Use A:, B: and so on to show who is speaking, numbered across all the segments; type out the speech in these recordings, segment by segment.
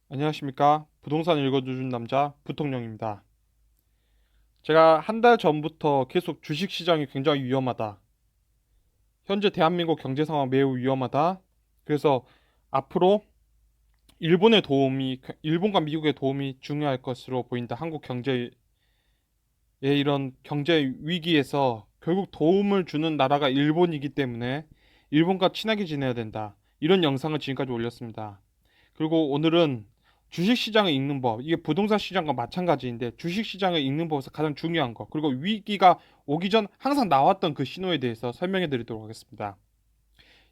A: 안녕하십니까. 부동산 읽어주는 남자 부통령입니다. 제가 한 달 전부터 계속 주식시장이 굉장히 위험하다. 현재 대한민국 경제 상황 매우 위험하다. 그래서 앞으로 일본과 미국의 도움이 중요할 것으로 보인다. 한국 경제의 이런 경제 위기에서 결국 도움을 주는 나라가 일본이기 때문에 일본과 친하게 지내야 된다. 이런 영상을 지금까지 올렸습니다. 그리고 오늘은 주식시장을 읽는 법, 이게 부동산 시장과 마찬가지인데 주식시장을 읽는 법에서 가장 중요한 거, 그리고 위기가 오기 전 항상 나왔던 그 신호에 대해서 설명해 드리도록 하겠습니다.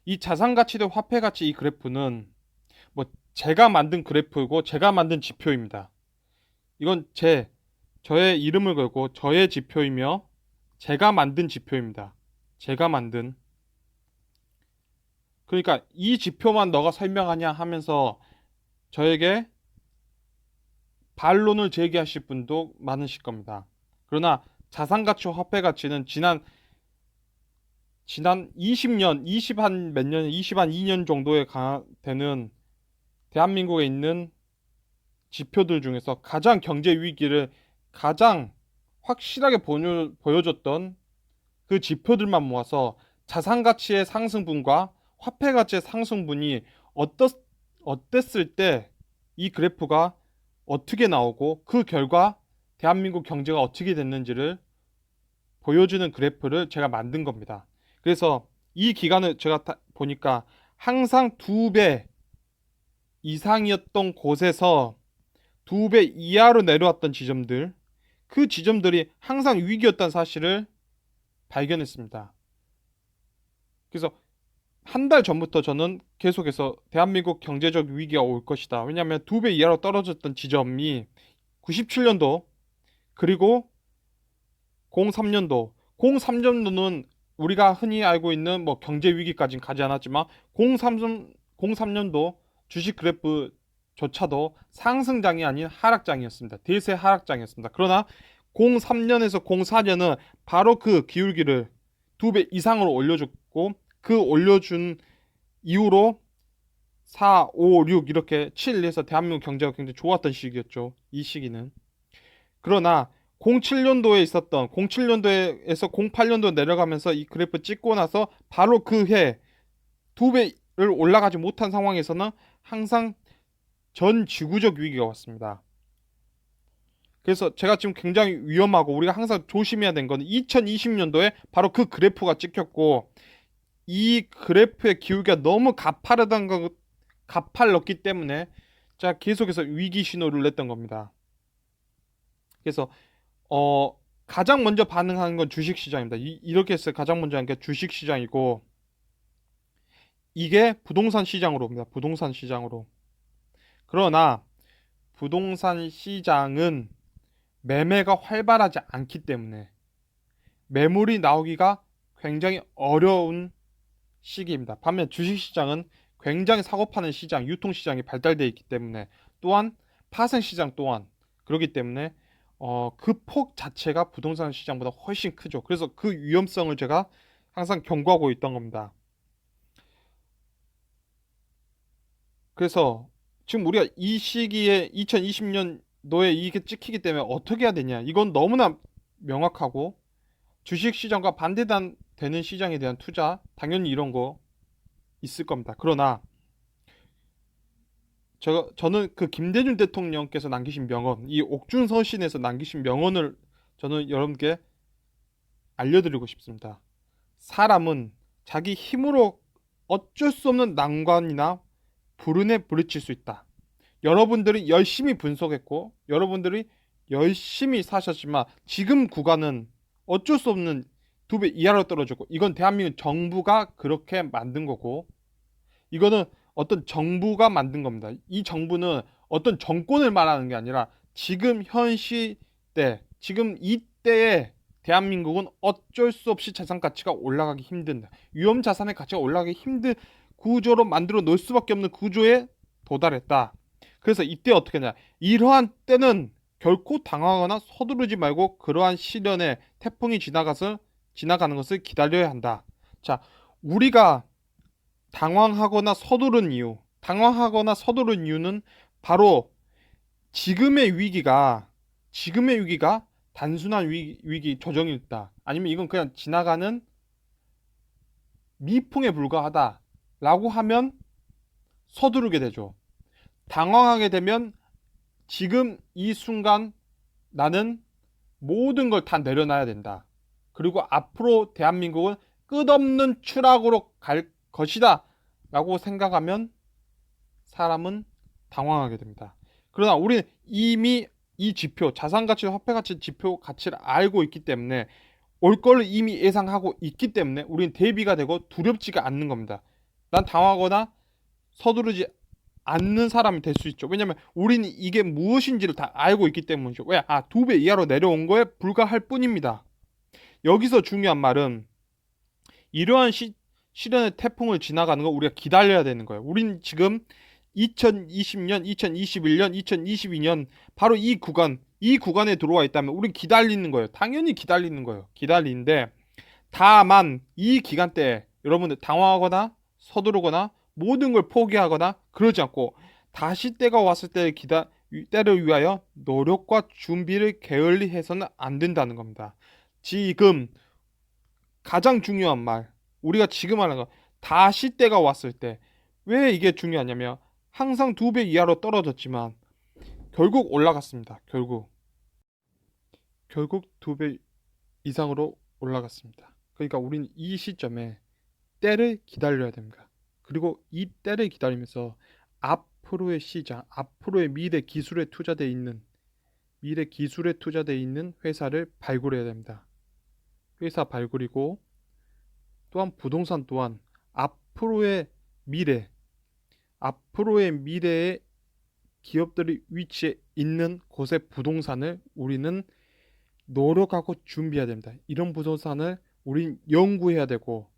A: 이 자산가치 대 화폐가치 이 그래프는 뭐 제가 만든 그래프고 제가 만든 지표입니다. 이건 저의 이름을 걸고 저의 지표이며 제가 만든 지표입니다. 제가 만든. 그러니까 이 지표만 너가 설명하냐 하면서 저에게 반론을 제기하실 분도 많으실 겁니다. 그러나 자산가치와 화폐가치는 지난 20년, 20한 몇 년, 20한 2년 정도에 되는 대한민국에 있는 지표들 중에서 가장 경제 위기를 가장 확실하게 보여줬던 그 지표들만 모아서 자산가치의 상승분과 화폐가치의 상승분이 어땠을 때 이 그래프가 어떻게 나오고 그 결과 대한민국 경제가 어떻게 됐는지를 보여주는 그래프를 제가 만든 겁니다. 그래서 이 기간을 제가 보니까 항상 2배 이상이었던 곳에서 2배 이하로 내려왔던 지점들, 그 지점들이 항상 위기였다는 사실을 발견했습니다. 그래서 한 달 전부터 저는 계속해서 대한민국 경제적 위기가 올 것이다. 왜냐하면 2배 이하로 떨어졌던 지점이 97년도 그리고 03년도, 03년도는 우리가 흔히 알고 있는 뭐 경제 위기까지는 가지 않았지만 03년도 주식 그래프조차도 상승장이 아닌 하락장이었습니다. 대세 하락장이었습니다. 그러나 03년에서 04년은 바로 그 기울기를 2배 이상으로 올려줬고 그 올려준 이후로 4, 5, 6 이렇게 7에서 대한민국 경제가 굉장히 좋았던 시기였죠. 이 시기는. 그러나 07년도에 있었던 07년도에서 08년도 내려가면서 이 그래프 찍고 나서 바로 그 해 2배를 올라가지 못한 상황에서는 항상 전 지구적 위기가 왔습니다. 그래서 제가 지금 굉장히 위험하고 우리가 항상 조심해야 된 건 2020년도에 바로 그 그래프가 찍혔고 이 그래프의 기울기가 너무 가팔렀기 때문에 제가 계속해서 위기 신호를 냈던 겁니다. 그래서 가장 먼저 반응하는 건 주식시장입니다. 이렇게 해서 가장 먼저 하는 게 주식시장이고 이게 부동산 시장으로 옵니다. 부동산 시장으로. 그러나 부동산 시장은 매매가 활발하지 않기 때문에 매물이 나오기가 굉장히 어려운 시기입니다. 반면 주식시장은 굉장히 사고 파는 시장, 유통시장이 발달되어 있기 때문에 또한 파생시장 또한 그렇기 때문에 그 폭 자체가 부동산 시장보다 훨씬 크죠. 그래서 그 위험성을 제가 항상 경고하고 있던 겁니다. 그래서 지금 우리가 이 시기에 2020년도에 이게 찍히기 때문에 어떻게 해야 되냐? 이건 너무나 명확하고 주식 시장과 반대되는 시장에 대한 투자 당연히 이런 거 있을 겁니다. 그러나 저는 그 김대중 대통령께서 남기신 명언, 이 옥중서신에서 남기신 명언을 저는 여러분께 알려드리고 싶습니다. 사람은 자기 힘으로 어쩔 수 없는 난관이나 불운에 부딪힐 수 있다. 여러분들이 열심히 분석했고, 여러분들이 열심히 사셨지만, 지금 구간은 어쩔 수 없는 2배 이하로 떨어졌고, 이건 대한민국 정부가 그렇게 만든 거고, 이거는 어떤 정부가 만든 겁니다. 이 정부는 어떤 정권을 말하는 게 아니라 지금 현 시대, 지금 이때에 대한민국은 어쩔 수 없이 자산 가치가 올라가기 힘든다. 위험 자산의 가치가 올라가기 힘든 구조로 만들어 놓을 수밖에 없는 구조에 도달했다. 그래서 이때 어떻게 하냐? 이러한 때는 결코 당황하거나 서두르지 말고 그러한 시련의 태풍이 지나가는 것을 기다려야 한다. 자, 우리가 당황하거나 서두른 이유는 바로 지금의 위기가 단순한 위기 조정이 있다. 아니면 이건 그냥 지나가는 미풍에 불과하다라고 하면 서두르게 되죠. 당황하게 되면 지금 이 순간 나는 모든 걸 다 내려놔야 된다. 그리고 앞으로 대한민국은 끝없는 추락으로 갈 것이다. 라고 생각하면 사람은 당황하게 됩니다. 그러나 우리는 이미 이 지표, 자산가치, 화폐가치 지표 가치를 알고 있기 때문에 올 거를 이미 예상하고 있기 때문에 우리는 대비가 되고 두렵지가 않는 겁니다. 난 당하거나 서두르지 않는 사람이 될 수 있죠. 왜냐면 우리는 이게 무엇인지를 다 알고 있기 때문이죠. 왜? 2배 이하로 내려온 거에 불과할 뿐입니다. 여기서 중요한 말은 이러한 시련의 태풍을 지나가는 거 우리가 기다려야 되는 거예요. 우린 지금 2020년, 2021년, 2022년 바로 이 구간에 들어와 있다면 우린 기다리는 거예요. 당연히 기다리는 거예요. 기다리는데 다만 이 기간 때 여러분들 당황하거나 서두르거나 모든 걸 포기하거나 그러지 않고 다시 때가 왔을 때를 위하여 노력과 준비를 게을리 해서는 안 된다는 겁니다. 지금 가장 중요한 말, 우리가 지금 하는 거, 다시 때가 왔을 때 왜 이게 중요하냐면 항상 2배 이하로 떨어졌지만 결국 올라갔습니다. 결국 2배 이상으로 올라갔습니다. 그러니까 우리는 이 시점에 때를 기다려야 됩니다. 그리고 이 때를 기다리면서 앞으로의 시장, 앞으로의 미래 기술에 투자되어 있는 회사를 발굴해야 됩니다. 회사 발굴이고 또한 부동산 또한 앞으로의 미래의 기업들이 위치해 있는 곳의 부동산을 우리는 노력하고 준비해야 됩니다. 이런 부동산을 우린 연구해야 되고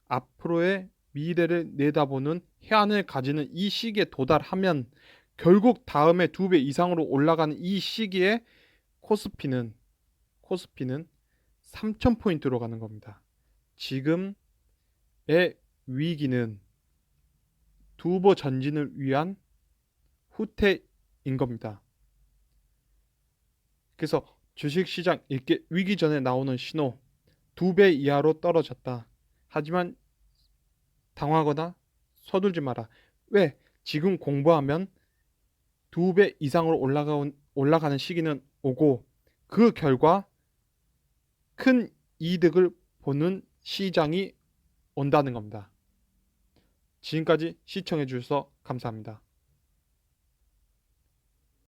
A: 앞으로의 미래를 내다보는 해안을 가지는 이 시기에 도달하면 결국 다음에 2배 이상으로 올라가는 이 시기에 코스피는 3,000포인트로 가는 겁니다. 지금의 위기는 두보 전진을 위한 후퇴인 겁니다. 그래서 주식시장 위기 전에 나오는 신호 2배 이하로 떨어졌다. 하지만 당황하거나 서둘지 마라. 왜? 지금 공부하면 2배 이상으로 올라가는 시기는 오고 그 결과 큰 이득을 보는 시장이 온다는 겁니다. 지금까지 시청해 주셔서 감사합니다.